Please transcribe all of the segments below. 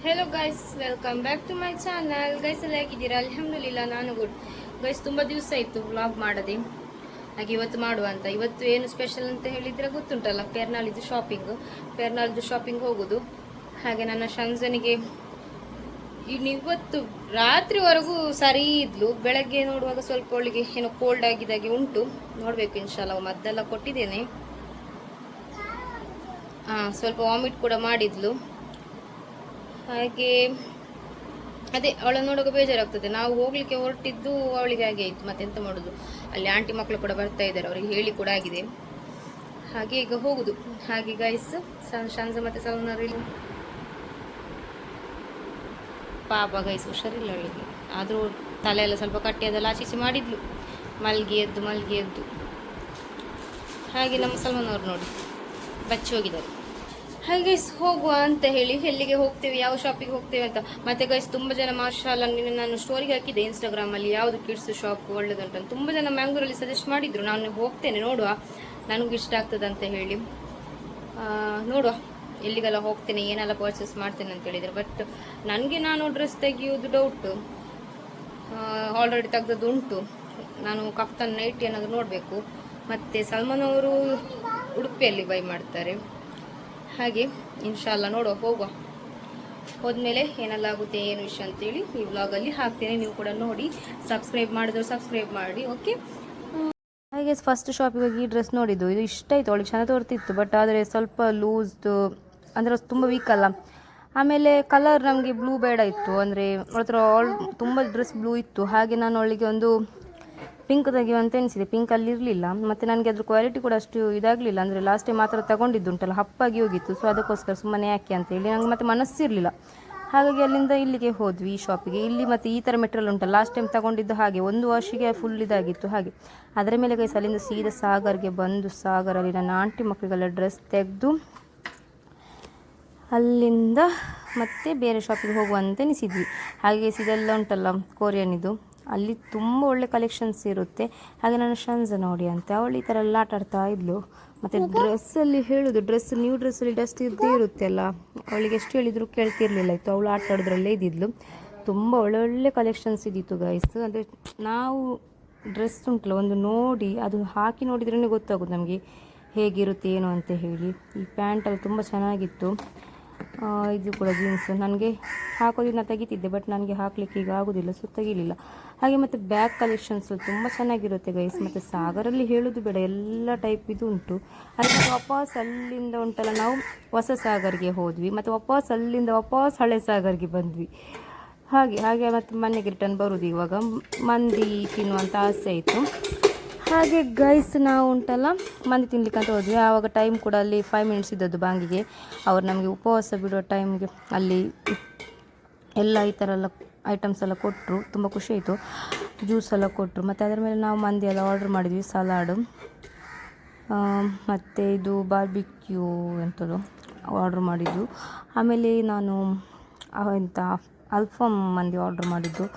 Hello guys, welcome back to my channel. Guys ಎಲ್ಲ ಹೇಗಿದ್ದೀರಾ? ಅಲ್ಹಮ್ದುಲಿಲ್ಲಾ, ನಾನು ಗುಡ್. ಗೈಸ್ ತುಂಬ ದಿವಸ ಆಯಿತು ವ್ಲಾಗ್ ಮಾಡದೆ, ಹಾಗೆ ಇವತ್ತು ಮಾಡುವ ಅಂತ. ಇವತ್ತು ಏನು ಸ್ಪೆಷಲ್ ಅಂತ ಹೇಳಿದರೆ ಗೊತ್ತುಂಟಲ್ಲ, ಪೇರ್ನಾಳಿದ್ದು ಶಾಪಿಂಗ್ ಹೋಗೋದು. ಹಾಗೆ ನನ್ನ ಶಂಜನಿಗೆ ಇವತ್ತು ರಾತ್ರಿವರೆಗೂ ಸರಿ ಇದ್ಲು. ಬೆಳಗ್ಗೆ ನೋಡುವಾಗ ಸ್ವಲ್ಪ ಅವಳಿಗೆ ಏನೋ ಕೋಲ್ಡ್ ಆಗಿದ್ದಾಗೆ ಉಂಟು. ನೋಡಬೇಕು, ಇನ್ಶಾಲ್ಲ ಮದ್ದೆಲ್ಲ ಕೊಟ್ಟಿದ್ದೇನೆ. ಸ್ವಲ್ಪ ವಾಮಿಟ್ ಕೂಡ ಮಾಡಿದ್ಲು. ಹಾಗೆ ಅದೇ ಅವಳನ್ನು ನೋಡುವಾಗ ಬೇಜಾರಾಗ್ತದೆ. ನಾವು ಹೋಗ್ಲಿಕ್ಕೆ ಹೊರಟಿದ್ದು ಅವಳಿಗೆ ಹಾಗೆ ಆಯಿತು, ಮತ್ತೆಂತ ಮಾಡೋದು. ಅಲ್ಲಿ ಆಂಟಿ ಮಕ್ಕಳು ಕೂಡ ಬರ್ತಾ ಇದ್ದಾರೆ, ಅವರಿಗೆ ಹೇಳಿ ಕೂಡ ಆಗಿದೆ. ಹಾಗೆ ಈಗ ಹೋಗುದು. ಹಾಗೆ ಗೈಸ್, ಶಾನ್ಸ ಮತ್ತು ಸಲ್ಮಾನ್ ಪಾಪ ಗೈಸ್ ಹುಷಾರಿಲ್ಲ ಅವಳಿಗೆ. ಆದರೂ ತಲೆಯೆಲ್ಲ ಸ್ವಲ್ಪ ಕಟ್ಟಿ ಅದೆಲ್ಲ ಆಚೀಚೆ ಮಾಡಿದ್ಲು, ಮಲ್ಗಿ ಎದ್ದು. ಹಾಗೆ ನಮ್ಮ ಸಲ್ಮಾನ್ ಅವ್ರು ನೋಡಿ ಬಚ್ಚಿ ಹೋಗಿದ್ದಾರೆ. ಹಾಗೆ ಗೈಸ್ ಹೋಗುವ ಅಂತ ಹೇಳಿ, ಎಲ್ಲಿಗೆ ಹೋಗ್ತೇವೆ, ಯಾವ ಶಾಪಿಗೆ ಹೋಗ್ತೇವೆ ಅಂತ. ಮತ್ತೆ ಗೈಸ್ ತುಂಬ ಜನ ಮಾರ್ಷಾಲ್ ನಾನು ಸ್ಟೋರಿಗೆ ಹಾಕಿದ್ದೆ ಇನ್ಸ್ಟಾಗ್ರಾಮಲ್ಲಿ, ಯಾವುದು ಕಿಡ್ಸ್ ಶಾಪ್ ಒಳ್ಳೆದುಂಟು. ತುಂಬ ಜನ ಮ್ಯಾಂಗ್ಳೂರಲ್ಲಿ ಸಜೆಸ್ಟ್ ಮಾಡಿದ್ರು. ನಾನು ಹೋಗ್ತೇನೆ, ನೋಡುವ ನನಗೂ ಇಷ್ಟ ಆಗ್ತದೆ ಅಂತ ಹೇಳಿ. ನೋಡುವ ಎಲ್ಲಿಗೆಲ್ಲ ಹೋಗ್ತೇನೆ, ಏನೆಲ್ಲ ಪರ್ಚೇಸ್ ಮಾಡ್ತೇನೆ ಅಂತ ಹೇಳಿದರೆ. ಬಟ್ ನನಗೆ ನಾನು ಡ್ರೆಸ್ ತೆಗೆಯೋದು ಡೌಟು. ಆಲ್ರೆಡಿ ತೆಗ್ದದ್ದು ಉಂಟು. ನಾನು ಕಫ್ತಾನ್ ನೈಟ್ ಏನಾದರೂ ನೋಡಬೇಕು. ಮತ್ತು ಸಲ್ಮಾನ್ ಅವರು ಉಡುಪಿಯಲ್ಲಿ ಬೈ ಮಾಡ್ತಾರೆ. ಹಾಗೆ ಇನ್ಶಾಲ್ಲ ನೋಡುವ, ಹೋಗುವ. ಹೋದ್ಮೇಲೆ ಏನೆಲ್ಲ ಆಗುತ್ತೆ, ಏನು ವಿಷಯ ಅಂತೇಳಿ ಈ ವ್ಲಾಗಲ್ಲಿ ಹಾಕ್ತೇನೆ. ನೀವು ಕೂಡ ನೋಡಿ, ಸಬ್ಸ್ಕ್ರೈಬ್ ಮಾಡಿದ್ರು ಸಬ್ಸ್ಕ್ರೈಬ್ ಮಾಡಿ, ಓಕೆ. ಹಾಗೆ ಫಸ್ಟ್ ಶಾಪಿಗೆ ಹೋಗಿ ಈ ಡ್ರೆಸ್ ನೋಡಿದ್ದು, ಇದು ಇಷ್ಟ ಆಯಿತು ಅವಳಿಗೆ, ಚೆನ್ನಾಗಿ ತೋರ್ತಿತ್ತು. ಬಟ್ ಆದರೆ ಸ್ವಲ್ಪ ಲೂಸ್ದು, ಅಂದರೆ ತುಂಬ ವೀಕ್ ಅಲ್ಲ. ಆಮೇಲೆ ಕಲರ್ ನಮಗೆ ಬ್ಲೂ ಬೇಡ ಇತ್ತು, ಅಂದರೆ ಅವಳ ಹತ್ರ ತುಂಬ ಡ್ರೆಸ್ ಬ್ಲೂ ಇತ್ತು. ಹಾಗೆ ನಾನು ಅವಳಿಗೆ ಒಂದು ಪಿಂಕ್ ತೆಗೆಯುವಂತ ಎನಿಸಿದೆ. ಪಿಂಕ್ ಅಲ್ಲಿ ಇರಲಿಲ್ಲ, ಮತ್ತು ನನಗೆ ಅದ್ರ ಕ್ವಾಲಿಟಿ ಕೂಡ ಅಷ್ಟು ಇದಾಗಲಿಲ್ಲ. ಅಂದರೆ ಲಾಸ್ಟ್ ಟೈಮ್ ಮಾತ್ರ ತಗೊಂಡಿದ್ದುಂಟಲ್ಲ, ಹಪ್ಪಾಗಿ ಹೋಗಿತ್ತು. ಸೊ ಅದಕ್ಕೋಸ್ಕರ ಸುಮ್ಮನೆ ಯಾಕೆ ಅಂತೇಳಿ ನನಗೆ ಮತ್ತೆ ಮನಸ್ಸಿರಲಿಲ್ಲ. ಹಾಗಾಗಿ ಅಲ್ಲಿಂದ ಇಲ್ಲಿಗೆ ಹೋದ್ವಿ, ಈ ಶಾಪಿಗೆ. ಇಲ್ಲಿ ಮತ್ತು ಈ ಥರ ಮೆಟೀರಿಯಲ್ ಉಂಟಲ್ಲ, ಲಾಸ್ಟ್ ಟೈಮ್ ತಗೊಂಡಿದ್ದು ಹಾಗೆ ಒಂದು ವಾಶಿಗೆ ಫುಲ್ ಇದಾಗಿತ್ತು. ಹಾಗೆ ಅದರ ಮೇಲೆ ಗೈಸ್ ಅಲ್ಲಿಂದ ಸೀದಾ ಸಾಗರ್ಗೆ ಬಂದು, ಸಾಗರಲ್ಲಿ ನನ್ನ ಆಂಟಿ ಮಕ್ಕಳಿಗೆಲ್ಲ ಡ್ರೆಸ್ ತೆಗೆದು ಅಲ್ಲಿಂದ ಮತ್ತೆ ಬೇರೆ ಶಾಪಿಗೆ ಹೋಗುವಂತ ಎನಿಸಿದ್ವಿ. ಹಾಗೆ ಇದೆಲ್ಲ ಉಂಟಲ್ಲ ಕೊರಿಯನ್, ಅಲ್ಲಿ ತುಂಬ ಒಳ್ಳೆ ಕಲೆಕ್ಷನ್ಸ್ ಇರುತ್ತೆ. ಹಾಗೆ ನಾನು ಶಂಜ ನೋಡಿ ಅಂತ ಅವಳು ಈ ಥರ ಎಲ್ಲ ಆಟ ಆಡ್ತಾ ಇದ್ಲು. ಮತ್ತು ಡ್ರೆಸ್ಸಲ್ಲಿ ಹೇಳೋದು, ನ್ಯೂ ಡ್ರೆಸ್ಸಲ್ಲಿ ಡಸ್ಟ್ ಇದ್ದೇ ಇರುತ್ತೆ ಅಲ್ಲ, ಅವಳಿಗೆ ಎಷ್ಟು ಹೇಳಿದ್ರು ಕೇಳ್ತಿರ್ಲಿಲ್ಲ ಇತ್ತು. ಅವಳು ಆಟ ಆಡೋದ್ರಲ್ಲೇ ಇದ್ದಿದ್ಲು. ತುಂಬ ಒಳ್ಳೊಳ್ಳೆ ಕಲೆಕ್ಷನ್ಸ್ ಇದ್ದಿತ್ತು ಗೈಸ್. ಅಂದರೆ ನಾವು ಡ್ರೆಸ್ ಉಂಟಲ್ಲ ಒಂದು ನೋಡಿ, ಅದು ಹಾಕಿ ನೋಡಿದ್ರೇ ಗೊತ್ತಾಗೋದು ನಮಗೆ ಹೇಗಿರುತ್ತೆ ಏನು ಅಂತ ಹೇಳಿ. ಈ ಪ್ಯಾಂಟಲ್ಲಿ ತುಂಬ ಚೆನ್ನಾಗಿತ್ತು. ಇದು ಕೂಡ ಜೀನ್ಸ್ ನನಗೆ ಹಾಕೋದನ್ನ ತೆಗಿತಿದ್ದೆ, ಬಟ್ ನನಗೆ ಹಾಕಲಿಕ್ಕೆ ಈಗ ಆಗೋದಿಲ್ಲ, ಸೊ ತೆಗಿಲಿಲ್ಲ. ಹಾಗೆ ಮತ್ತು ಬ್ಯಾಗ್ ಕಲೆಕ್ಷನ್ಸ್ ತುಂಬ ಚೆನ್ನಾಗಿರುತ್ತೆ ಗೈಸ್. ಮತ್ತು ಸಾಗರಲ್ಲಿ ಹೇಳೋದು ಬೇಡ, ಎಲ್ಲ ಟೈಪ್ ಇದು ಉಂಟು. ಹಾಗೆ ವಾಪಸ್ ಅಲ್ಲಿಂದ ಉಂಟಲ್ಲ, ನಾವು ಹೊಸ ಸಾಗರ್ಗೆ ಹೋದ್ವಿ, ಮತ್ತು ಅಲ್ಲಿಂದ ವಾಪಸ್ ಹಳೆ ಸಾಗರ್ಗೆ ಬಂದ್ವಿ. ಹಾಗೆ ಮತ್ತು ಮನೆಗೆ ರಿಟರ್ನ್ ಬರೋದು. ಇವಾಗ ಮಂದಿ ತಿನ್ನುವಂಥ ಆಸೆ ಆಯಿತು. ಹಾಗೆ ಗೈಸ್ ನಾವು ಉಂಟಲ್ಲ ಮಂದಿ ತಿನ್ಲಿಕ್ಕೆ ಅಂತ ಹೋದ್ವಿ. ಆವಾಗ ಟೈಮ್ ಕೂಡ ಅಲ್ಲಿ 5 ಮಿನಿಟ್ಸ್ ಇದ್ದದ್ದು ಬಾಂಗಿಗೆ. ಅವ್ರು ನಮಗೆ ಉಪವಾಸ ಬಿಡೋ ಟೈಮ್ಗೆ ಅಲ್ಲಿ ಎಲ್ಲ ಈ ಥರ ಎಲ್ಲ ಐಟಮ್ಸ್ ಎಲ್ಲ ಕೊಟ್ಟರು. ತುಂಬ ಖುಷಿ ಆಯಿತು. ಜ್ಯೂಸ್ ಎಲ್ಲ ಕೊಟ್ಟರು. ಮತ್ತು ಅದರ ಮೇಲೆ ನಾವು ಮಂದಿ ಎಲ್ಲ ಆರ್ಡ್ರ್ ಮಾಡಿದ್ವಿ, ಸಲಾಡು ಮತ್ತು ಇದು ಬಾರ್ಬಿಕ್ಯೂ ಎಂಥದ್ದು ಆರ್ಡ್ರ್ ಮಾಡಿದ್ದು. ಆಮೇಲೆ ನಾನು ಅಲ್ಫಾಮ್ ಮಂದಿ ಆರ್ಡ್ರ್ ಮಾಡಿದ್ದು.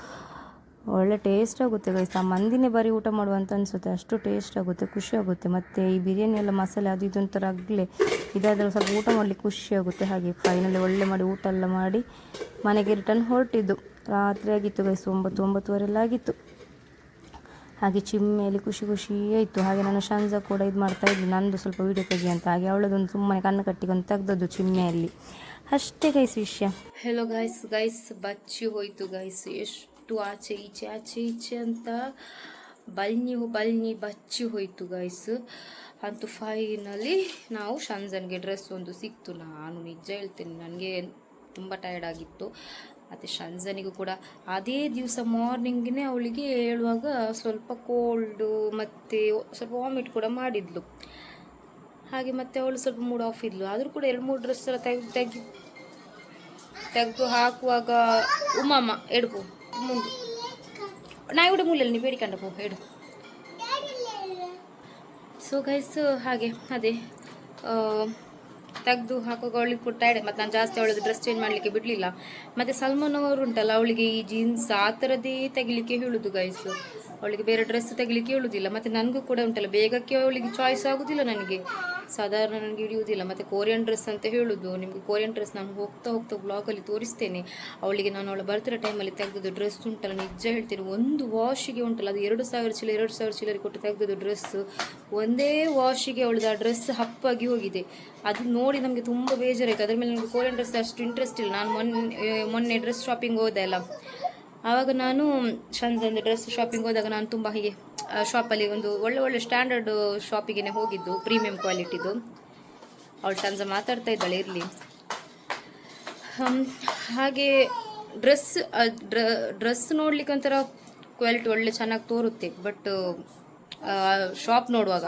ಒಳ್ಳೆ ಟೇಸ್ಟ್ ಆಗುತ್ತೆ ಗೈಸ್. ಆ ಮಂದಿನೇ ಬರೀ ಊಟ ಮಾಡುವಂತ ಅನಿಸುತ್ತೆ, ಅಷ್ಟು ಟೇಸ್ಟ್ ಆಗುತ್ತೆ, ಖುಷಿ ಆಗುತ್ತೆ. ಮತ್ತು ಈ ಬಿರಿಯಾನಿ ಎಲ್ಲ ಮಸಾಲೆ ಅದು ಇದು ಒಂಥರ ಆಗಲೇ ಇದಾದರೆ ಸ್ವಲ್ಪ ಊಟ ಮಾಡಲಿಕ್ಕೆ ಖುಷಿ ಆಗುತ್ತೆ. ಹಾಗೆ ಫೈನಲಿ ಒಳ್ಳೆ ಮಾಡಿ ಊಟ ಎಲ್ಲ ಮಾಡಿ ಮನೆಗೆ ರಿಟರ್ನ್ ಹೊರಟಿದ್ದು. ರಾತ್ರಿ ಆಗಿತ್ತು ಗೈಸ್, 9-9:30 ಎಲ್ಲ ಆಗಿತ್ತು. ಹಾಗೆ ಚಿಮ್ಮೆಯಲ್ಲಿ ಖುಷಿ ಆಯಿತು. ಹಾಗೆ ನಾನು ಶಂಜ ಕೂಡ ಇದು ಮಾಡ್ತಾ ಇದ್ದೆ, ನಂದು ಸ್ವಲ್ಪ ವೀಡಿಯೋ ತೆಗಿ ಅಂತ. ಹಾಗೆ ಅವಳದೊಂದು ಸುಮ್ಮನೆ ಕಣ್ಣು ಕಟ್ಟಿಕೊಂಡು ತೆಗ್ದದ್ದು ಚಿಮ್ಮೆಯಲ್ಲಿ, ಅಷ್ಟೇ ಗೈಸ್ ವಿಷಯ. ಹೆಲೋ ಗೈಸ್ ಬಚ್ಚಿ ಹೋಯಿತು ಗೈಸ್. ಎಷ್ಟು ಆಚೆ ಈಚೆ ಅಂತ ಬಲ್ನಿ ಬಚ್ಚಿ ಹೋಯಿತು ಗೈಸ್. ಅಂತೂ ಫೈನಲಿ ನಾವು ಶಂಜನ್ಗೆ ಡ್ರೆಸ್ ಒಂದು ಸಿಕ್ತು. ನಾನು ನಿಜ ಹೇಳ್ತೇನೆ, ನನಗೆ ತುಂಬ ಟಯರ್ಡ್ ಆಗಿತ್ತು. ಮತ್ತು ಶಂಜನಿಗೂ ಕೂಡ ಅದೇ ದಿವಸ ಮಾರ್ನಿಂಗೇ ಅವಳಿಗೆ ಹೇಳುವಾಗ ಸ್ವಲ್ಪ ಕೋಲ್ಡು ಮತ್ತು ಸ್ವಲ್ಪ ವಾಮಿಟ್ ಕೂಡ ಮಾಡಿದ್ಲು. ಹಾಗೆ ಮತ್ತು ಅವಳು ಸ್ವಲ್ಪ ಮೂಡ್ ಆಫ್ ಇದ್ಲು. ಆದರೂ ಕೂಡ 2-3 ಡ್ರೆಸ್ ಎಲ್ಲ ತೆಗೆದು ಹಾಕುವಾಗ ಉಮ್ಮಮ್ಮ ಎಡ್ಕು ಮುಂದೆ ನಾ ഇവിടെ ಮೂಲಲ್ಲಿ ನೀವು ಬೇಡಿಕೊಂಡ ಪೋ ಹೇಳು. ಸೊ ಗೈಸ್ ಹಾಗೆ ಅದೇ ತೆಗೆದು ಹಾಕೋಗಳಿಗೆ ಕೂಡ ಟೈರ್ಡ್. ಮತ್ತು ನಾನು ಜಾಸ್ತಿ ಅವಳದು ಡ್ರೆಸ್ ಚೇಂಜ್ ಮಾಡಲಿಕ್ಕೆ ಬಿಡಲಿಲ್ಲ. ಮತ್ತು ಸಲ್ಮಾನ್ ಅವರು ಉಂಟಲ್ಲ, ಅವಳಿಗೆ ಈ ಜೀನ್ಸ್ ಆ ಥರದ್ದೇ ತೆಗಿಲಿಕ್ಕೆ ಹೇಳೋದು ಗೈಸ್. ಅವಳಿಗೆ ಬೇರೆ ಡ್ರೆಸ್ ತೆಗಿಲಿಕ್ಕೆ ಹೇಳೋದಿಲ್ಲ. ಮತ್ತು ನನಗೂ ಕೂಡ ಉಂಟಲ್ಲ, ಬೇಗಕ್ಕೆ ಅವಳಿಗೆ ಚಾಯ್ಸ್ ಆಗೋದಿಲ್ಲ ನನಗೆ. ಸಾಧಾರಣ ನನಗೆ ಹಿಡಿಯುವುದಿಲ್ಲ. ಮತ್ತು ಕೊರಿಯನ್ ಡ್ರೆಸ್ ಅಂತ ಹೇಳೋದು, ನಿಮಗೆ ಕೊರಿಯನ್ ಡ್ರೆಸ್ ನಾನು ಹೋಗ್ತಾ ಹೋಗ್ತಾ ಬ್ಲಾಗಲ್ಲಿ ತೋರಿಸ್ತೇನೆ. ಅವಳಿಗೆ ನಾನು ಅವಳ ಬರ್ತ್ಡೇ ಟೈಮಲ್ಲಿ ತೆಗೆದದ್ದು ಡ್ರೆಸ್ ಉಂಟಲ್ಲ, ನಿಜ ಹೇಳ್ತೇನೆ, ಒಂದು ವಾಶಿಗೆ ಉಂಟಲ್ಲ, ಅದು 2,000 ಚಿಲ್ಲರೆ ಕೊಟ್ಟು ತೆಗೆದದ್ದು ಡ್ರೆಸ್ಸು, ಒಂದೇ ವಾಶಿಗೆ ಅವಳದು ಆ ಡ್ರೆಸ್ ಹಪ್ಪಾಗಿ ಹೋಗಿದೆ. ಅದು ನೋಡಿ ನಮಗೆ ತುಂಬ ಬೇಜಾರಾಯಿತು. ಅದ್ರ ಮೇಲೆ ನನಗೆ ಕೊರಿಯನ್ ಡ್ರೆಸ್ ಅಷ್ಟು ಇಂಟ್ರೆಸ್ಟ್ ಇಲ್ಲ. ನಾನು ಮೊನ್ನೆ ಡ್ರೆಸ್ ಶಾಪಿಂಗ್ ಹೋದೆ ಅಲ್ಲ, ಆವಾಗ ನಾನು ಶಂಜಂದು ಡ್ರೆಸ್ ಶಾಪಿಂಗ್ ಹೋದಾಗ ನಾನು ತುಂಬ ಹೀಗೆ ಶಾಪಲ್ಲಿ ಒಂದು ಒಳ್ಳೆ ಸ್ಟ್ಯಾಂಡರ್ಡ್ ಶಾಪಿಗೆ ಹೋಗಿದ್ದು, ಪ್ರೀಮಿಯಂ ಕ್ವಾಲಿಟಿದು. ಅವಳು ಶಂಜ ಮಾತಾಡ್ತಾ ಇದ್ದಾಳೆ, ಇರಲಿ. ಹಾಗೆ ಡ್ರೆಸ್ ನೋಡ್ಲಿಕ್ಕೆ ಒಂಥರ ಕ್ವಾಲಿಟಿ ಒಳ್ಳೆ ಚೆನ್ನಾಗಿ ತೋರುತ್ತೆ, ಬಟ್ ಶಾಪ್ ನೋಡುವಾಗ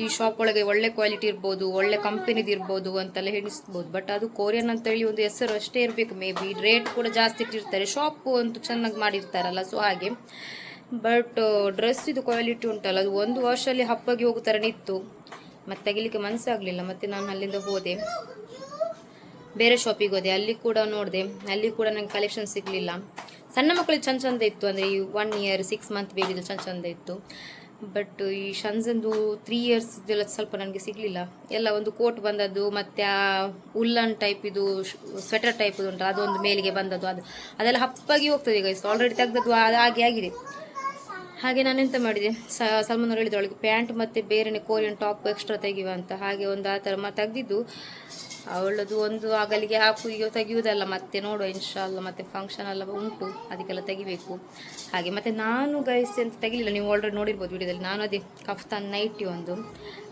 ಈ ಶಾಪ್ ಒಳಗೆ ಒಳ್ಳೆ ಕ್ವಾಲಿಟಿ ಇರ್ಬೋದು, ಒಳ್ಳೆ ಕಂಪನಿದು ಇರ್ಬೋದು ಅಂತೆಲ್ಲ ಹೇಳಿಸ್ಬೋದು. ಬಟ್ ಅದು ಕೊರಿಯನ್ ಅಂತೇಳಿ ಒಂದು ಹೆಸರು ಅಷ್ಟೇ ಇರಬೇಕು, ಮೇ ಬಿ ರೇಟ್ ಕೂಡ ಜಾಸ್ತಿ ಇಟ್ಟಿರ್ತಾರೆ, ಶಾಪು ಅಂತೂ ಚೆನ್ನಾಗಿ ಮಾಡಿರ್ತಾರಲ್ಲ, ಸೊ ಹಾಗೆ. ಬಟ್ ಡ್ರೆಸ್ ಇದು ಕ್ವಾಲಿಟಿ ಉಂಟಲ್ಲ, ಅದು ಒಂದು ವಾಶಲ್ಲಿ ಹಪ್ಪಾಗಿ ಹೋಗೋ ಥರ ನಿಂತು, ಮತ್ತು ತೆಗಿಲಿಕ್ಕೆ ಮನಸ್ಸಾಗಲಿಲ್ಲ. ಮತ್ತು ನಾನು ಅಲ್ಲಿಂದ ಹೋದೆ, ಬೇರೆ ಶಾಪಿಗೆ ಹೋದೆ, ಅಲ್ಲಿ ಕೂಡ ನೋಡಿದೆ, ಅಲ್ಲಿ ಕೂಡ ನನಗೆ ಕಲೆಕ್ಷನ್ ಸಿಗಲಿಲ್ಲ. ಸಣ್ಣ ಮಕ್ಕಳಿಗೆ ಚಂದ ಇತ್ತು, ಅಂದರೆ ಈ 1 ಇಯರ್ 6 ಮಂತ್ ಬೇಬಿದು ಚಂದ ಇತ್ತು. ಬಟ್ ಈ ಶಂಜಂದು 3 ಇಯರ್ಸ್ ಇದೆಲ್ಲ ಸ್ವಲ್ಪ ನನಗೆ ಸಿಗಲಿಲ್ಲ. ಎಲ್ಲ ಒಂದು ಕೋಟ್ ಬಂದದ್ದು, ಮತ್ತು ಆ ಉಲ್ಲನ್ ಟೈಪ್ ಇದು ಸ್ವೆಟರ್ ಟೈಪ್ ಉಂಟು, ಅದೊಂದು ಮೇಲಿಗೆ ಬಂದದ್ದು, ಅದೆಲ್ಲ ಹಪ್ಪಾಗಿ ಹೋಗ್ತದೆ. ಈಗ ಆಲ್ರೆಡಿ ತೆಗೆದದ್ದು ಹಾಗೆ ಆಗಿದೆ. ಹಾಗೆ ನಾನು ಎಂತ ಮಾಡಿದೆ, ಸಲ್ಮಾನ್ ಅವ್ರು ಹೇಳಿದ್ರು ಅವಳಿಗೆ ಪ್ಯಾಂಟ್ ಮತ್ತು ಬೇರೆನೆ ಕೊರಿಯನ್ ಟಾಪ್ ಎಕ್ಸ್ಟ್ರಾ ತೆಗಿಯುವ ಅಂತ. ಹಾಗೆ ಒಂದು ಆ ಥರ ತೆಗೆದಿದ್ದು, ಅವಳದು ಒಂದು ಆಗಲಿಗೆ ಹಾಕು ಈಗ ತೆಗಿಯುವುದಲ್ಲ, ಮತ್ತೆ ನೋಡುವ ಇನ್ಶಾಲ್ಲ. ಮತ್ತು ಫಂಕ್ಷನ್ ಎಲ್ಲ ಉಂಟು, ಅದಕ್ಕೆಲ್ಲ ತೆಗಿಬೇಕು. ಹಾಗೆ ಮತ್ತು ನಾನು ಗೈಸ್ ಅಂತ ತೆಗಿಲಿಲ್ಲ, ನೀವು ಆಲ್ರೆಡಿ ನೋಡಿರ್ಬೋದು ವಿಡಿಯೋದಲ್ಲಿ. ನಾನು ಅದೇ ಕಫ್ತಾನ್ ನೈಟಿ ಒಂದು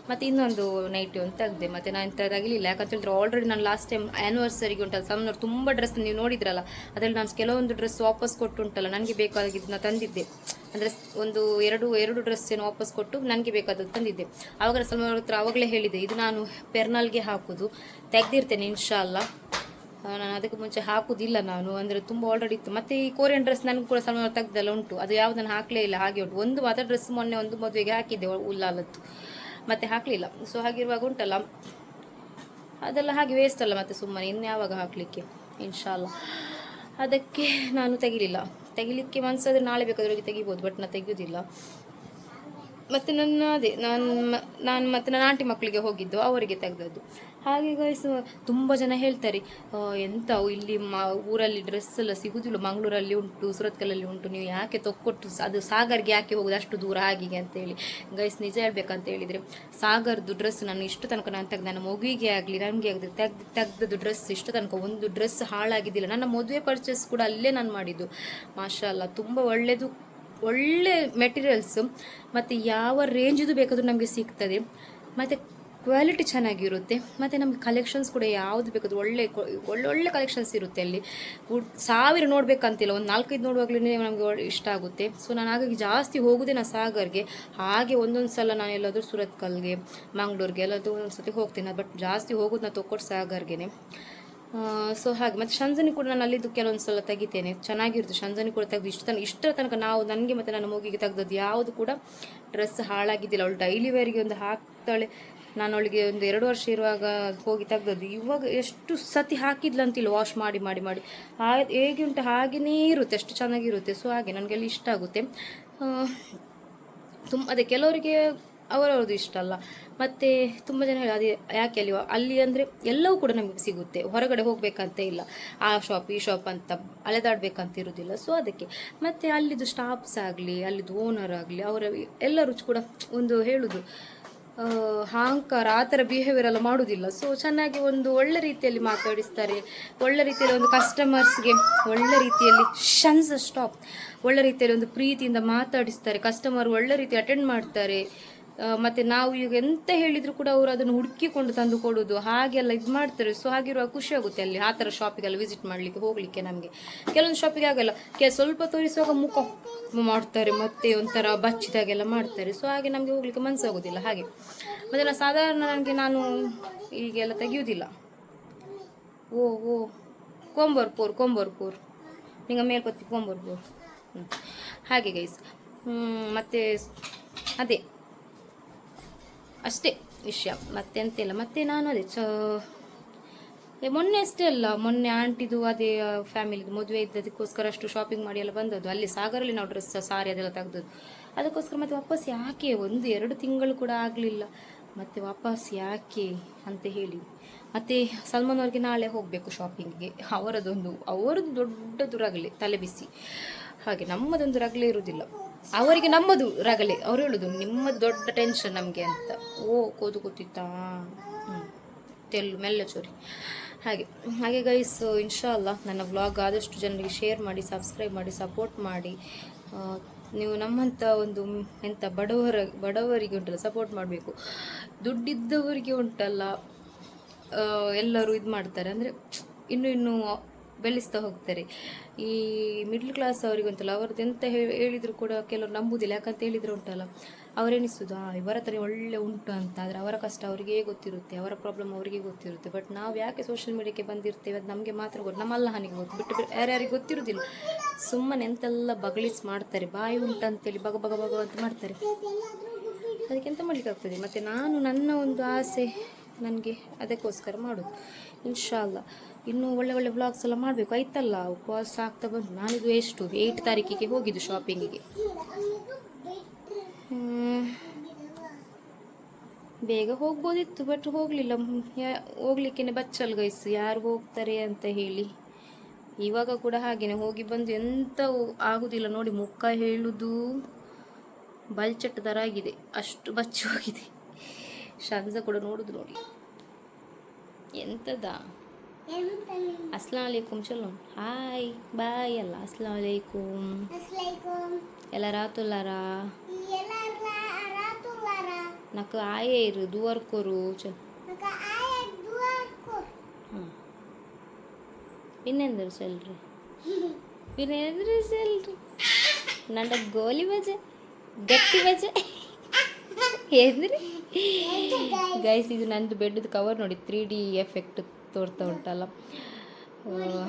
ಮತ್ತು ಇನ್ನೊಂದು ನೈಟಿ ಒಂದು ತೆಗೆದೆ. ಮತ್ತು ನಾನು ಇಂಥ ತೆಗಿಲಿಲ್ಲ, ಯಾಕಂತ ಹೇಳಿದ್ರೆ ಆಲ್ರೆಡಿ ನಾನು ಲಾಸ್ಟ್ ಟೈಮ್ ಆ್ಯನಿವರ್ಸರಿಗೆ ಉಂಟಲ್ಲ ಸಮ್ಮನವ್ರು ತುಂಬ ಡ್ರೆಸ್ ನೀವು ನೋಡಿದ್ರಲ್ಲ, ಅದರಲ್ಲಿ ನಾನು ಕೆಲವೊಂದು ಡ್ರೆಸ್ ವಾಪಸ್ ಕೊಟ್ಟು ಉಂಟಲ್ಲ, ನನಗೆ ಬೇಕಾಗಿದ್ದನ್ನ ತಂದಿದ್ದೆ. ಅಂದರೆ ಒಂದು ಎರಡು ಡ್ರೆಸ್ ಏನು ವಾಪಸ್ ಕೊಟ್ಟು ನನಗೆ ಬೇಕಾದದ್ದು ತಂದಿದ್ದೆ. ಆವಾಗ ಸಲ್ಮಾನ್ ಹತ್ರ ಆವಾಗಲೇ ಹೇಳಿದೆ, ಇದು ನಾನು ಪೆರ್ನಾಲ್ಗೆ ಹಾಕೋದು, ತೆಗೆದಿರ್ತೇನೆ ಇನ್ಶಾಲ್ಲ. ನಾನು ಅದಕ್ಕೆ ಮುಂಚೆ ಹಾಕೋದಿಲ್ಲ ನಾನು, ಅಂದರೆ ತುಂಬ ಆಲ್ರೆಡಿ ಇತ್ತು. ಮತ್ತು ಈ ಕೊರಿಯನ್ ಡ್ರೆಸ್ ನನಗೂ ಕೂಡ ಸಲ್ಮಾನ್ ತೆಗ್ದೆಲ್ಲ ಉಂಟು, ಅದು ಯಾವುದನ್ನು ಹಾಕಲೇ ಇಲ್ಲ, ಹಾಗೆ ಉಂಟು. ಒಂದು ಮಾತ್ರ ಡ್ರೆಸ್ ಮೊನ್ನೆ ಒಂದು ಮದುವೆಗೆ ಹಾಕಿದ್ದೆ ಉಲ್ಲಾಲತ್ತು, ಮತ್ತೆ ಹಾಕಲಿಲ್ಲ. ಸೊ ಹಾಗಿರುವಾಗ ಉಂಟಲ್ಲ, ಅದೆಲ್ಲ ಹಾಗೆ ವೇಸ್ಟ್ ಅಲ್ಲ, ಮತ್ತು ಸುಮ್ಮನೆ ಇನ್ಯಾವಾಗ ಹಾಕಲಿಕ್ಕೆ ಇನ್ಶಾಲ್ಲ. ಅದಕ್ಕೆ ನಾನು ತೆಗಿಲಿಕ್ಕೆ ಮನಸ್ಸಾದರೆ ನಾಳೆ ಬೇಕಾದ್ರೂ ತೆಗಿಬೋದು, ಬಟ್ ನಾನು ತೆಗೆಯೋದಿಲ್ಲ. ಮತ್ತು ನಾನು ಮತ್ತು ನನ್ನ ಆಂಟಿ ಮಕ್ಕಳಿಗೆ ಹೋಗಿದ್ದು, ಅವರಿಗೆ ತೆಗೆದದ್ದು. ಹಾಗೆ ಗೈಸ್ ತುಂಬ ಜನ ಹೇಳ್ತಾರೆ, ಎಂತ ಇಲ್ಲಿ ಊರಲ್ಲಿ ಡ್ರೆಸ್ ಎಲ್ಲ ಸಿಗೋದಿಲ್ಲ, ಮಂಗಳೂರಲ್ಲಿ ಉಂಟು, ಸುರತ್ಕಲ್ಲಲ್ಲಿ ಉಂಟು, ನೀವು ಯಾಕೆ ತೊಕ್ಕೊಟ್ಟು ಅದು ಸಾಗರ್ಗೆ ಯಾಕೆ ಹೋಗೋದು ಅಷ್ಟು ದೂರ ಹಾಗೆ ಅಂತೇಳಿ. ಗೈಸ್ ನಿಜ ಹೇಳ್ಬೇಕಂತ ಹೇಳಿದರೆ, ಸಾಗರ್ದು ಡ್ರೆಸ್ ನಾನು ಇಷ್ಟು ತನಕ ನಾನು ತೆಗೆದು, ನನ್ನ ಮಗುವಿಗೆ ಆಗಲಿ ನನಗೆ ಆಗಲಿ ತೆಗೆದದ್ದು ಡ್ರೆಸ್ ಇಷ್ಟು ತನಕ ಒಂದು ಡ್ರೆಸ್ ಹಾಳಾಗಿದ್ದಿಲ್ಲ. ನನ್ನ ಮದುವೆ ಪರ್ಚೇಸ್ ಕೂಡ ಅಲ್ಲೇ ನಾನು ಮಾಡಿದ್ದು, ಮಾಷಾಲ್ಲ. ತುಂಬ ಒಳ್ಳೆ ಮೆಟೀರಿಯಲ್ಸ್, ಮತ್ತು ಯಾವ ರೇಂಜಿದು ಬೇಕಾದರೂ ನಮಗೆ ಸಿಗ್ತದೆ, ಮತ್ತು ಕ್ವಾಲಿಟಿ ಚೆನ್ನಾಗಿರುತ್ತೆ. ಮತ್ತು ನಮಗೆ ಕಲೆಕ್ಷನ್ಸ್ ಕೂಡ ಯಾವುದು ಬೇಕಾದರೂ ಒಳ್ಳೆ ಕಲೆಕ್ಷನ್ಸ್ ಇರುತ್ತೆ ಅಲ್ಲಿ. 1000 ನೋಡಬೇಕಂತಿಲ್ಲ, ಒಂದು 4-5 ನೋಡುವಾಗಲೇ ನಮಗೆ ಇಷ್ಟ ಆಗುತ್ತೆ. ಸೊ ನಾನು ಹಾಗಾಗಿ ಜಾಸ್ತಿ ಹೋಗೋದೇ ನಾನು ಸಾಗರ್ಗೆ. ಹಾಗೆ ಒಂದೊಂದು ಸಲ ನಾನು ಎಲ್ಲಾದರೂ ಸುರತ್ಕಲ್ಗೆ, ಮಂಗಳೂರಿಗೆ ಎಲ್ಲಾದರೂ ಒಂದೊಂದು ಸತಿ ಹೋಗ್ತೀನಿ, ಬಟ್ ಜಾಸ್ತಿ ಹೋಗೋದು ನಾನು ತೊಕ್ಕೊಟ್ಟು ಸಾಗರ್ಗೆ. ಸೊ ಹಾಗೆ. ಮತ್ತು ಶಂಜನಿ ಕೂಡ ನಾನು ಅಲ್ಲಿದ್ದು ಕೆಲವೊಂದು ಸಲ ತೆಗಿತೇನೆ, ಚೆನ್ನಾಗಿರುತ್ತೆ. ಶಂಜನಿ ಕೂಡ ತೆಗೆದು ಇಷ್ಟರ ತನಕ ನನಗೆ ಮತ್ತು ನನ್ನ ಮಗುವಿಗೆ ತೆಗೆದದ್ದು ಯಾವುದು ಕೂಡ ಡ್ರೆಸ್ ಹಾಳಾಗಿದ್ದಿಲ್ಲ. ಅವಳು ಡೈಲಿ ವೇರಿಗೆ ಒಂದು ಹಾಕ್ತಾಳೆ. ನಾನು ಅವಳಿಗೆ ಒಂದು 2 ವರ್ಷ ಇರುವಾಗ ಹೋಗಿ ತೆಗೆದದ್ದು. ಇವಾಗ ಎಷ್ಟು ಸತಿ ಹಾಕಿದ್ಲಂತಿಲ್ಲ, ವಾಶ್ ಮಾಡಿ ಹೇಗೆ ಉಂಟು ಹಾಗೆಯೇ ಇರುತ್ತೆ, ಅಷ್ಟು ಚೆನ್ನಾಗಿರುತ್ತೆ. ಸೊ ಹಾಗೆ ನನಗೆಲ್ಲ ಇಷ್ಟ ಆಗುತ್ತೆ. ಅದೇ ಕೆಲವರಿಗೆ ಅವರವ್ರದ್ದು ಇಷ್ಟ ಅಲ್ಲ. ಮತ್ತು ತುಂಬ ಜನ ಹೇಳಿ ಅದೇ ಯಾಕೆ ಅಲ್ಲಿ ಅಂದರೆ ಎಲ್ಲವೂ ಕೂಡ ನಮಗೆ ಸಿಗುತ್ತೆ, ಹೊರಗಡೆ ಹೋಗಬೇಕಂತ ಇಲ್ಲ, ಆ ಶಾಪ್ ಈ ಶಾಪ್ ಅಂತ ಅಲೆದಾಡಬೇಕಂತ ಇರೋದಿಲ್ಲ. ಸೊ ಅದಕ್ಕೆ. ಮತ್ತು ಅಲ್ಲಿದ್ದು ಸ್ಟಾಫ್ಸ್ ಆಗಲಿ, ಅಲ್ಲಿದ್ದು ಓನರ್ ಆಗಲಿ, ಅವರ ಎಲ್ಲರೂ ಕೂಡ ಒಂದು ಹೇಳೋದು ಅಹಂಕಾರ ಆ ಥರ ಬಿಹೇವಿಯರ್ ಎಲ್ಲ ಮಾಡೋದಿಲ್ಲ. ಸೊ ಚೆನ್ನಾಗಿ ಒಂದು ಒಳ್ಳೆ ರೀತಿಯಲ್ಲಿ ಮಾತಾಡಿಸ್ತಾರೆ, ಒಳ್ಳೆ ರೀತಿಯಲ್ಲಿ ಒಂದು ಕಸ್ಟಮರ್ಸ್ಗೆ ಒಳ್ಳೆ ರೀತಿಯಲ್ಲಿ ಒಳ್ಳೆ ರೀತಿಯಲ್ಲಿ ಒಂದು ಪ್ರೀತಿಯಿಂದ ಮಾತಾಡಿಸ್ತಾರೆ. ಕಸ್ಟಮರ್ ಒಳ್ಳೆ ರೀತಿ ಅಟೆಂಡ್ ಮಾಡ್ತಾರೆ. ಮತ್ತು ನಾವು ಈಗ ಎಂತ ಹೇಳಿದರೂ ಕೂಡ ಅವರು ಅದನ್ನು ಹುಡುಕಿಕೊಂಡು ತಂದು ಕೊಡೋದು, ಹಾಗೆಲ್ಲ ಇದು ಮಾಡ್ತಾರೆ. ಸೊ ಹಾಗಿರುವಾಗ ಖುಷಿ ಆಗುತ್ತೆ ಅಲ್ಲಿ ಆ ಥರ ಶಾಪಿಗೆಲ್ಲ ವಿಸಿಟ್ ಹೋಗಲಿಕ್ಕೆ ನಮಗೆ. ಕೆಲವೊಂದು ಶಾಪಿಗೆ ಆಗಲ್ಲ, ಸ್ವಲ್ಪ ತೋರಿಸುವಾಗ ಮುಖ ಮಾಡ್ತಾರೆ, ಮತ್ತು ಒಂಥರ ಬಚ್ಚಿದಾಗೆಲ್ಲ ಮಾಡ್ತಾರೆ. ಸೊ ಹಾಗೆ ನಮಗೆ ಹೋಗ್ಲಿಕ್ಕೆ ಮನಸ್ಸಾಗೋದಿಲ್ಲ ಹಾಗೆ. ಮತ್ತು ಸಾಧಾರಣ ನಾನು ಈಗೆಲ್ಲ ತೆಗೆಯೋದಿಲ್ಲ. ಓ ಕೊಂಬರ್ಪೂರ್ ನಿಂಗೆ ಮೇಲ್ಪತ್ತಿ ಕೊಂಬರ್ಪೂರ್ ಹಾಗೆ ಗೈಸ್. ಮತ್ತು ಅದೇ ಅಷ್ಟೇ ವಿಷಯ, ಮತ್ತೆಂತಿಲ್ಲ. ಮತ್ತು ನಾನು ಅದೇ ಮೊನ್ನೆ ಅಷ್ಟೇ ಅಲ್ಲ, ಮೊನ್ನೆ ಆಂಟಿದು ಅದೇ ಫ್ಯಾಮಿಲಿದು ಮದುವೆ ಇದ್ದದಕ್ಕೋಸ್ಕರ ಅಷ್ಟು ಶಾಪಿಂಗ್ ಮಾಡಿ ಎಲ್ಲ ಬಂದದ್ದು. ಅಲ್ಲಿ ಸಾಗರಲ್ಲಿ ನಾವು ಡ್ರೆಸ್ ಸಾರಿ ಅದೆಲ್ಲ ತೆಗೆದದ್ದು. ಅದಕ್ಕೋಸ್ಕರ ಮತ್ತೆ ವಾಪಸ್ ಯಾಕೆ 1-2 ತಿಂಗಳು ಕೂಡ ಆಗಲಿಲ್ಲ, ಮತ್ತು ವಾಪಸ್ ಯಾಕೆ ಅಂತ ಹೇಳಿ. ಮತ್ತು ಸಲ್ಮಾನ್ ಅವ್ರಿಗೆ ನಾಳೆ ಹೋಗಬೇಕು ಶಾಪಿಂಗಿಗೆ. ಅವರದ್ದು ದೊಡ್ಡದು ರಗಳೆ, ತಲೆ ಬಿಸಿ. ಹಾಗೆ ನಮ್ಮದೊಂದು ರಗಳೆ ಇರುವುದಿಲ್ಲ, ಅವರಿಗೆ ನಮ್ಮದು ರಗಳೆ. ಅವ್ರು ಹೇಳೋದು ನಿಮ್ಮದು ದೊಡ್ಡ ಟೆನ್ಷನ್ ನಮಗೆ ಅಂತ. ಕೂತು ಕೂತಿತ್ತಾ ಮೆಲ್ಲ ಚೋರಿ. ಹಾಗೆ ಹಾಗೆ ಗೈಸ್, ಇನ್ಶಾಅಲ್ಲಾ ನನ್ನ ವ್ಲಾಗ್ ಆದಷ್ಟು ಜನರಿಗೆ ಶೇರ್ ಮಾಡಿ, ಸಬ್ಸ್ಕ್ರೈಬ್ ಮಾಡಿ, ಸಪೋರ್ಟ್ ಮಾಡಿ. ನೀವು ನಮ್ಮಂಥ ಒಂದು ಎಂಥ ಬಡವರಿಗೆ ಉಂಟಲ್ಲ ಸಪೋರ್ಟ್ ಮಾಡಬೇಕು. ದುಡ್ಡಿದ್ದವರಿಗೆ ಉಂಟಲ್ಲ ಎಲ್ಲರೂ ಇದು ಮಾಡ್ತಾರೆ, ಅಂದರೆ ಇನ್ನೂ ಬೆಳೆಸ್ತಾ ಹೋಗ್ತಾರೆ. ಈ ಮಿಡ್ಲ್ ಕ್ಲಾಸ್ ಅವರಿಗೆ ಉಂಟಲ್ಲ, ಅವ್ರದ್ದು ಎಂತ ಹೇಳಿದ್ರು ಕೂಡ ಕೆಲವರು ನಂಬುವುದಿಲ್ಲ. ಯಾಕಂತ ಹೇಳಿದ್ರು ಉಂಟಲ್ಲ, ಅವರೆನಿಸೋದು ಇವರ ಹತ್ರ ಒಳ್ಳೆ ಉಂಟು ಅಂತ. ಆದರೆ ಅವರ ಕಷ್ಟ ಅವರಿಗೆ ಗೊತ್ತಿರುತ್ತೆ, ಅವರ ಪ್ರಾಬ್ಲಮ್ ಅವರಿಗೆ ಗೊತ್ತಿರುತ್ತೆ. ಬಟ್ ನಾವು ಯಾಕೆ ಸೋಷಿಯಲ್ ಮೀಡಿಯಾಕ್ಕೆ ಬಂದಿರ್ತೇವೆ ಅದು ನಮಗೆ ಮಾತ್ರ ಗೊತ್ತು, ನಮ್ಮ ಅಲ್ಲಹನಿಗೆ ಗೊತ್ತು. ಬಿಟ್ಟು ಯಾರ್ಯಾರಿಗೆ ಗೊತ್ತಿರೋದಿಲ್ಲ. ಸುಮ್ಮನೆ ಎಂತೆಲ್ಲ ಬಗಳಿಸಿ ಮಾಡ್ತಾರೆ, ಬಾಯಿ ಉಂಟಂತೇಳಿ ಬಗ ಬಗ ಬಗ ಅಂತ ಮಾಡ್ತಾರೆ. ಅದಕ್ಕೆ ಎಂತ ಮಾಡಲಿಕ್ಕಾಗ್ತದೆ. ಮತ್ತು ನಾನು ನನ್ನ ಒಂದು ಆಸೆ ನನಗೆ ಅದಕ್ಕೋಸ್ಕರ ಮಾಡೋದು. ಇನ್ಶಾಅಲ್ಲಾ ಇನ್ನೂ ಒಳ್ಳೆ ಒಳ್ಳೆ ವ್ಲಾಗ್ಸ್ ಎಲ್ಲ ಮಾಡಬೇಕು. ಆಯ್ತಲ್ಲ, ಉಪವಾಸ ಆಗ್ತಾ ಬಂತು. ನಾನಿದು 8 ತಾರೀಕಿಗೆ ಹೋಗಿದ್ದು ಶಾಪಿಂಗಿಗೆ. ಬೇಗ ಹೋಗ್ಬೋದಿತ್ತು, ಬಟ್ ಹೋಗಲಿಲ್ಲ. ಹೋಗ್ಲಿಕ್ಕೇನೆ ಬಚ್ಚಲ್ ಗೈಸ್, ಯಾರು ಹೋಗ್ತಾರೆ ಅಂತ ಹೇಳಿ. ಇವಾಗ ಕೂಡ ಹಾಗೇನೆ ಹೋಗಿ ಬಂದು ಎಂತ ಆಗುದಿಲ್ಲ ನೋಡಿ. ಮುಖ ಹೇಳುದು ಬಲ್ಚಟ್ ಥರ ಆಗಿದೆ, ಅಷ್ಟು ಬಚ್ಚಿ ಹೋಗಿದೆ. ಶಂಜ ಕೂಡ ನೋಡುದು ನೋಡಿ ಎಂತದ. ಅಸ್ಸಲಾಂ ಅಲೈಕುಂ. ಚಲೋ ಹಾಯ್ ಬಾಯ್ ಅಲ್ಲ, ಅಸ್ಸಲಾಂ ಅಲೈಕುಂ. ಎಲ್ಲ ರಾತುಲ್ಲಾರಾ ನಕ ಆಯೇ ಇರು ದುವರ್ ಕೊರು. ಚಲ್ ಹಾಂ ಇನ್ನೆಂದರು ಸಲ್ರಿ, ಇನ್ನೇಂದ್ರಿ ಸಲ್ರಿ. ನಂಡ ಗೋಲಿ ಬಜೆ ಗಟ್ಟಿ ಬಜೆ ಏನ್ರಿ ಗೈಸ್. ಇದು ನಂದು ಬೆಡ್ದು ಕವರ್ ನೋಡಿ, 3D ಎಫೆಕ್ಟ್ ತೋರ್ತಾ ಉಂಟಲ್ಲ.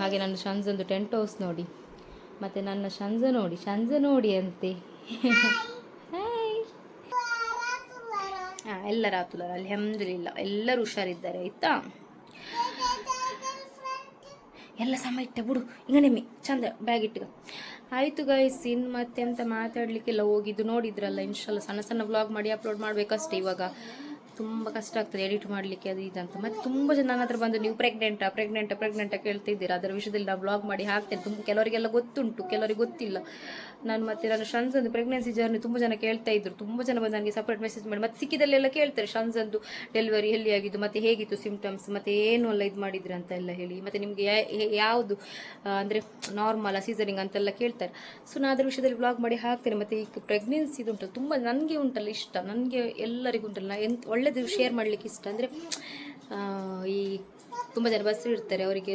ಹಾಗೆ ನನ್ನ ಶಂಜಂದು ಟೆಂಟ್ ಹೌಸ್ ನೋಡಿ. ಮತ್ತು ನನ್ನ ಶಂಜ ನೋಡಿ ಅಂತೆ. ಹಾಯ್. ಹಾಂ ಎಲ್ಲರ ಆತುಲಾರ ಅಲ್ಹಮ್ದುಲಿಲ್ಲ, ಎಲ್ಲರೂ ಹುಷಾರಿದ್ದಾರೆ ಆಯಿತಾ. ಎಲ್ಲ ಸಮ ಇಟ್ಟೆ ಬಿಡು, ಈಗ ನಿಮ್ಮಿ ಚಂದ ಬ್ಯಾಗ್ ಇಟ್ಟಿಗ. ಆಯಿತು ಗೈಸ್, ಇನ್ನು ಮತ್ತೆಂತ ಮಾತಾಡಲಿಕ್ಕೆಲ್ಲ ಹೋಗಿದ್ದು ನೋಡಿದ್ರಲ್ಲ. ಇನ್ಶಾಲ್ಲ ಸಣ್ಣ ಸಣ್ಣ ವ್ಲಾಗ್ ಮಾಡಿ ಅಪ್ಲೋಡ್ ಮಾಡಬೇಕಷ್ಟೇ. ಇವಾಗ ತುಂಬ ಕಷ್ಟ ಆಗ್ತದೆ ಎಡಿಟ್ ಮಾಡಲಿಕ್ಕೆ ಅದು ಇದಂತ. ಮತ್ತು ತುಂಬ ಜನ ನನ್ನ ಹತ್ರ ಬಂದು ನೀವು ಪ್ರೆಗ್ನೆಂಟ ಕೇಳ್ತಿದ್ದೀರಾ. ಅದರ ವಿಷಯದಲ್ಲಿ ನಾನು ವ್ಲಾಗ್ ಮಾಡಿ ಹಾಕ್ತೇನೆ. ಕೆಲವರಿಗೆಲ್ಲ ಗೊತ್ತುಂಟು, ಕೆಲವರಿಗೆ ಗೊತ್ತಿಲ್ಲ. ನಾನು ಶಂಜಂದು ಪ್ರೆಗ್ನೆನ್ಸಿ ಜರ್ನಿ ತುಂಬ ಜನ ಕೇಳ್ತಾ ಇದ್ರು. ತುಂಬ ಜನ ಬಂದು ನನಗೆ ಸಪ್ರೇಟ್ ಮೆಸೇಜ್ ಮಾಡಿ, ಮತ್ತು ಸಿಕ್ಕಿದಲ್ಲೆಲ್ಲ ಕೇಳ್ತಾರೆ ಶಂಜಂದು ಡೆಲಿವರಿ ಎಲ್ಲಿ ಆಗಿದ್ದು, ಮತ್ತು ಹೇಗಿತ್ತು ಸಿಮ್ಟಮ್ಸ್, ಮತ್ತು ಏನು ಎಲ್ಲ ಇದು ಮಾಡಿದ್ರಿ ಅಂತ ಎಲ್ಲ ಹೇಳಿ. ಮತ್ತು ನಿಮಗೆ ಯಾವುದು ಅಂದರೆ ನಾರ್ಮಲ್ ಸೀಸರಿಂಗ್ ಅಂತೆಲ್ಲ ಕೇಳ್ತಾರೆ. ಸೊ ನಾನು ಅದರ ವಿಷಯದಲ್ಲಿ ವ್ಲಾಗ್ ಮಾಡಿ ಹಾಕ್ತೇನೆ. ಮತ್ತು ಈ ಪ್ರೆಗ್ನೆನ್ಸಿ ಇದು ಉಂಟಲ್ಲ ತುಂಬ ನನಗೆ ಉಂಟಲ್ಲ ಇಷ್ಟ, ನನಗೆ ಎಲ್ಲರಿಗೂ ಉಂಟಲ್ಲ ಒಳ್ಳೆಯದು ಶೇರ್ ಮಾಡಲಿಕ್ಕೆ ಇಷ್ಟ. ಅಂದರೆ ಈ ತುಂಬ ಜನ ಬಸ್ ಇರ್ತಾರೆ, ಅವರಿಗೆ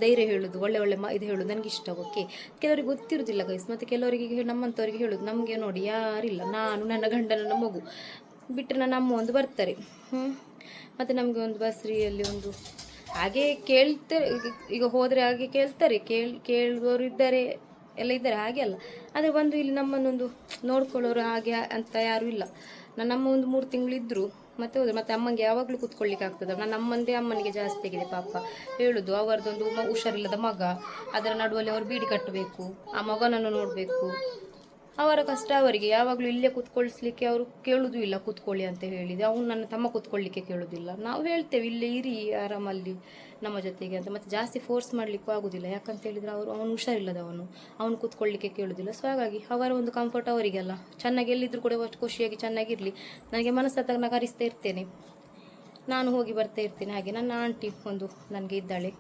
ಧೈರ್ಯ ಹೇಳೋದು, ಒಳ್ಳೆ ಇದು ಹೇಳೋದು ನನಗೆ ಇಷ್ಟ. ಓಕೆ, ಕೆಲವರಿಗೆ ಗೊತ್ತಿರೋದಿಲ್ಲ ಗೈಸ್. ಮತ್ತು ಕೆಲವರಿಗೆ ನಮ್ಮಂಥವ್ರಿಗೆ ಹೇಳೋದು. ನಮಗೆ ನೋಡಿ ಯಾರಿಲ್ಲ, ನಾನು ನನ್ನ ಗಂಡ ನನ್ನ ಮಗು ಬಿಟ್ಟರೆ ನನ್ನ ಅಮ್ಮ ಒಂದು ಬರ್ತಾರೆ. ಮತ್ತು ನಮಗೆ ಒಂದು ಬಸ್ರಿಯಲ್ಲಿ ಒಂದು ಹಾಗೆ ಕೇಳ್ತಾರೆ. ಈಗ ಹೋದರೆ ಹಾಗೆ ಕೇಳ್ತಾರೆ, ಕೇಳುವವರು ಇದ್ದಾರೆ, ಎಲ್ಲ ಇದ್ದಾರೆ, ಹಾಗೆ ಅಲ್ಲ. ಆದರೆ ಬಂದು ಇಲ್ಲಿ ನಮ್ಮನ್ನೊಂದು ನೋಡ್ಕೊಳ್ಳೋರು ಹಾಗೆ ಅಂತ ಯಾರೂ ಇಲ್ಲ. ನನ್ನಮ್ಮ ಒಂದು 3 ತಿಂಗಳಿದ್ರು ಮತ್ತೆ ಹೋದ್ರೆ. ಮತ್ತು ಅಮ್ಮಂಗೆ ಯಾವಾಗಲೂ ಕೂತ್ಕೊಳ್ಳಿಕ್ಕೆ ಆಗ್ತದೆ. ನನ್ನ ಅಮ್ಮನಿಗೆ ಜಾಸ್ತಿ ಆಗಿದೆ ಪಾಪ. ಹೇಳೋದು ಅವರದೊಂದು ಹುಷಾರಿಲ್ಲದ ಮಗ, ಅದರ ನಡುವಲ್ಲಿ ಅವರು ಬೀಡಿ ಕಟ್ಟಬೇಕು, ಆ ಮಗನನ್ನು ನೋಡಬೇಕು. ಅವರ ಕಷ್ಟ ಅವರಿಗೆ. ಯಾವಾಗಲೂ ಇಲ್ಲೇ ಕೂತ್ಕೊಳಿಸ್ಲಿಕ್ಕೆ ಅವರು ಕೇಳೋದು ಇಲ್ಲ, ಕೂತ್ಕೊಳ್ಳಿ ಅಂತ ಹೇಳಿದೆ. ಅವನು ನನ್ನ ತಮ್ಮ ಕೂತ್ಕೊಳ್ಳಿಕ್ಕೆ ಕೇಳೋದಿಲ್ಲ. ನಾವು ಹೇಳ್ತೇವೆ ಇಲ್ಲೇ ಇರಿ ಆರಾಮಲ್ಲಿ ನಮ್ಮ ಜೊತೆಗೆ ಅಂತ. ಮತ್ತು ಜಾಸ್ತಿ ಫೋರ್ಸ್ ಮಾಡಲಿಕ್ಕೂ ಆಗೋದಿಲ್ಲ. ಯಾಕಂತ ಹೇಳಿದರೆ ಅವನು ಹುಷಾರಿಲ್ಲದವನು, ಅವನು ಕೂತ್ಕೊಳ್ಳಿಕ್ಕೆ ಕೇಳೋದಿಲ್ಲ. ಸೊ ಹಾಗಾಗಿ ಅವರ ಒಂದು ಕಂಫರ್ಟ್ ಅವರಿಗೆಲ್ಲ. ಚೆನ್ನಾಗಿ ಎಲ್ಲಿದ್ದರೂ ಕೂಡ ಅಷ್ಟು ಖುಷಿಯಾಗಿ ಚೆನ್ನಾಗಿರಲಿ. ನನಗೆ ಮನಸ್ಸಾದಾಗ ನಾನು ಕರಿಸ್ತಾ ಇರ್ತೇನೆ, ನಾನು ಹೋಗಿ ಬರ್ತಾ ಇರ್ತೇನೆ. ಹಾಗೆ ನನ್ನ ಆಂಟಿ ಒಂದು ನನಗೆ ಇದ್ದಾಳೆ,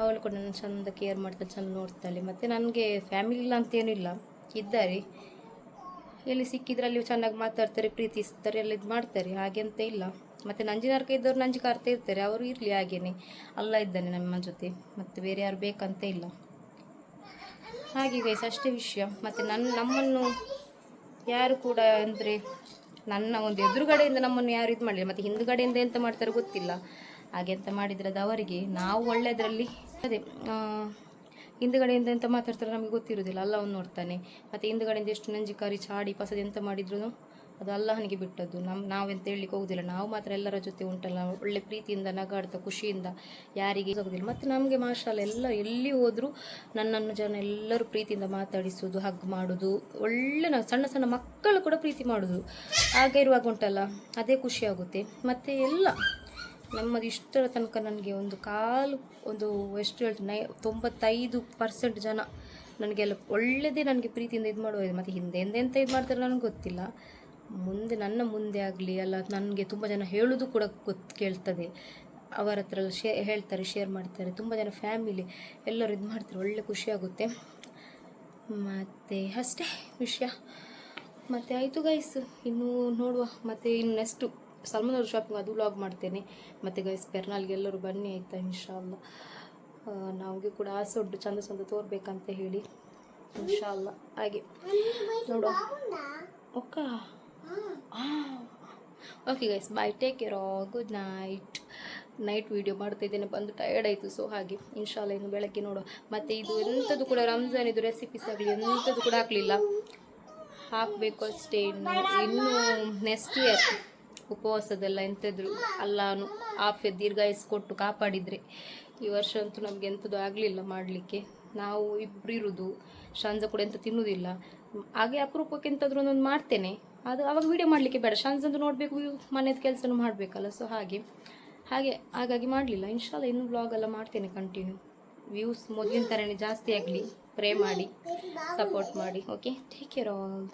ಅವಳು ಕೂಡ ನನ್ನ ಚೆಂದ ಕೇರ್ ಮಾಡ್ತಾಳೆ, ಚೆಂದ ನೋಡ್ತಾಳೆ. ಮತ್ತು ನನಗೆ ಫ್ಯಾಮಿಲಿ ಇಲ್ಲ ಅಂತೇನಿಲ್ಲ, ಇದ್ದಾರೆ. ಎಲ್ಲಿ ಸಿಕ್ಕಿದ್ರಲ್ಲಿ ಚೆನ್ನಾಗಿ ಮಾತಾಡ್ತಾರೆ, ಪ್ರೀತಿಸ್ತಾರೆ, ಎಲ್ಲ ಇದು ಮಾಡ್ತಾರೆ, ಹಾಗೆ ಅಂತ ಇಲ್ಲ. ಮತ್ತು ನಂಜಿನಾರ್ಕ ಇದ್ದವ್ರು ನಂಜಿ ಕಾರ್ತಾ ಇರ್ತಾರೆ, ಅವರು ಇರಲಿ ಹಾಗೇನೆ. ಅಲ್ಲ ಇದ್ದಾನೆ ನಮ್ಮ ಜೊತೆ, ಮತ್ತು ಬೇರೆ ಯಾರು ಬೇಕಂತ ಇಲ್ಲ. ಹಾಗೆ ಗೈಸ್ ಅಷ್ಟೇ ವಿಷಯ. ಮತ್ತು ನಮ್ಮನ್ನು ಯಾರು ಕೂಡ ಅಂದರೆ ನನ್ನ ಒಂದು ಎದುರುಗಡೆಯಿಂದ ನಮ್ಮನ್ನು ಯಾರು ಇದು ಮಾಡಲಿಲ್ಲ. ಮತ್ತು ಹಿಂದುಗಡೆಯಿಂದ ಎಂತ ಮಾಡ್ತಾರೆ ಗೊತ್ತಿಲ್ಲ. ಹಾಗೆ ಎಂತ ಮಾಡಿದ್ರೆ ಅದು ಅವರಿಗೆ. ನಾವು ಒಳ್ಳೆಯದರಲ್ಲಿ ಅದೇ ಹಿಂದುಗಡೆಯಿಂದ ಎಂತ ಮಾತಾಡ್ತಾರೆ ನಮಗೆ ಗೊತ್ತಿರೋದಿಲ್ಲ, ಅಲ್ಲ ಅವನು ನೋಡ್ತಾನೆ. ಮತ್ತು ಹಿಂದುಗಡೆಯಿಂದ ಎಷ್ಟು ನಂಜಿ ಕಾರಿ ಚಾಡಿ ಪಸದ ಎಂತ ಮಾಡಿದ್ರು ಅದು ಅಲ್ಲಾಹನಿಗೆ ಬಿಟ್ಟದ್ದು. ನಾವೆಂತ ಹೇಳಲಿಕ್ಕೆ ಹೋಗೋದಿಲ್ಲ. ನಾವು ಮಾತ್ರ ಎಲ್ಲರ ಜೊತೆ ಉಂಟಲ್ಲ ಒಳ್ಳೆ ಪ್ರೀತಿಯಿಂದ ನಗಾಡ್ತಾ ಖುಷಿಯಿಂದ ಯಾರಿಗೆ ಆಗೋದಿಲ್ಲ. ಮತ್ತು ನಮಗೆ ಮಾಷಾಲ್ಲ ಎಲ್ಲ ಎಲ್ಲಿ ಹೋದರೂ ನನ್ನನ್ನು ಜನ ಎಲ್ಲರೂ ಪ್ರೀತಿಯಿಂದ ಮಾತಾಡಿಸೋದು, ಹಗ್ ಮಾಡೋದು, ಒಳ್ಳೆ ಸಣ್ಣ ಸಣ್ಣ ಮಕ್ಕಳು ಕೂಡ ಪ್ರೀತಿ ಮಾಡೋದು. ಆಗ ಇರುವಾಗ ಉಂಟಲ್ಲ ಅದೇ ಖುಷಿ ಆಗುತ್ತೆ. ಮತ್ತು ಎಲ್ಲ ನಮ್ಮದು ಇಷ್ಟರ ತನಕ ನನಗೆ ಒಂದು ಎಷ್ಟು ಹೇಳ್ತೀನಿ 95% ಜನ ನನಗೆಲ್ಲ ಒಳ್ಳೆಯದೇ ನನಗೆ ಪ್ರೀತಿಯಿಂದ ಇದು ಮಾಡುವುದು. ಮತ್ತು ಹಿಂದೆ ಎಂತ ಇದು ಮಾಡ್ತಾರೆ ನನಗೆ ಗೊತ್ತಿಲ್ಲ. ಮುಂದೆ ನನ್ನ ಮುಂದೆ ಆಗಲಿ ಅಲ್ಲ, ನನಗೆ ತುಂಬ ಜನ ಹೇಳೋದು ಕೂಡ ಕೇಳ್ತದೆ. ಅವರ ಹತ್ರ ಎಲ್ಲ ಹೇಳ್ತಾರೆ, ಶೇರ್ ಮಾಡ್ತಾರೆ. ತುಂಬ ಜನ ಫ್ಯಾಮಿಲಿ ಎಲ್ಲರೂ ಇದು ಮಾಡ್ತಾರೆ. ಒಳ್ಳೆ ಖುಷಿಯಾಗುತ್ತೆ. ಮತ್ತು ಅಷ್ಟೇ ವಿಷಯ. ಮತ್ತು ಆಯಿತು ಗೈಸ್, ಇನ್ನೂ ನೋಡುವ. ಮತ್ತು ಇನ್ನು ನೆಕ್ಸ್ಟು ಸಲ್ಮಾನ್ ಅವ್ರ ಶಾಪಿಂಗ್ ಅದು ವ್ಲಾಗ್ ಮಾಡ್ತೇನೆ. ಮತ್ತು ಗೈಸ್ ಪೆರ್ನಾಲ್ಗೆ ಎಲ್ಲರೂ ಬನ್ನಿ ಆಯಿತಾ, ಇನ್ಶಾಲ್ಲ. ನಮಗೆ ಕೂಡ ಆಸೆ ಉಂಟು ಚಂದ ತೋರ್ಬೇಕಂತ ಹೇಳಿ, ಇನ್ಶಾಲ್ಲ. ಹಾಗೆ ನೋಡುವ. Okay guys, bye, take care, good night video ಮಾಡ್ತಾಯಿದ್ದೇನೆ. ಬಂದು ಟಯರ್ಡ್ ಆಯಿತು. ಸೊ ಹಾಗೆ ಇನ್ಶಾಲ್ಲ ಇನ್ನು ಬೆಳಗ್ಗೆ ನೋಡುವ. ಮತ್ತು ಇದು ಎಂಥದ್ದು ಕೂಡ ರಂಜಾನ್ ಇದು ರೆಸಿಪೀಸ್ ಆಗಲಿ ಎಂಥದ್ದು ಕೂಡ ಹಾಕಲಿಲ್ಲ, ಹಾಕಬೇಕು ಅಷ್ಟೇ. ಇನ್ನು ನೆಕ್ಸ್ಟ್ ಇಯರ್ ಉಪವಾಸದೆಲ್ಲ ಎಂಥದ್ರು ಅಲ್ಲಾನು ದೀರ್ಘಾಯಸ್ಸು ಕೊಟ್ಟು ಕಾಪಾಡಿದರೆ. ಈ ವರ್ಷ ಅಂತೂ ನಮಗೆ ಎಂಥದ್ದು ಆಗಲಿಲ್ಲ ಮಾಡಲಿಕ್ಕೆ. ನಾವು ಇಬ್ಬರು ಇರೋದು, ಶಾಂಜ ಕೂಡ ಎಂತ ತಿನ್ನೋದಿಲ್ಲ. ಹಾಗೆ ಅಪರೂಪಕ್ಕೆ ಎಂಥದ್ರು ಒಂದೊಂದು ಮಾಡ್ತೇನೆ, ಅದು ಅವಾಗ ವೀಡಿಯೋ ಮಾಡಲಿಕ್ಕೆ ಬೇಡ, ಶಾಂಜಂದು ನೋಡಬೇಕು, ಮನೆಯದು ಕೆಲಸನೂ ಮಾಡಬೇಕಲ್ಲ. ಸೊ ಹಾಗಾಗಿ ಮಾಡಲಿಲ್ಲ. ಇನ್ಶಾಲ್ಲ ಇನ್ನು ವ್ಲಾಗೆಲ್ಲ ಮಾಡ್ತೇನೆ ಕಂಟಿನ್ಯೂ. ವ್ಯೂಸ್ ಮೊದಲಿನ ಥರನೇ ಜಾಸ್ತಿ ಆಗಲಿ, ಪ್ರೇ ಮಾಡಿ, ಸಪೋರ್ಟ್ ಮಾಡಿ. Okay, take care all.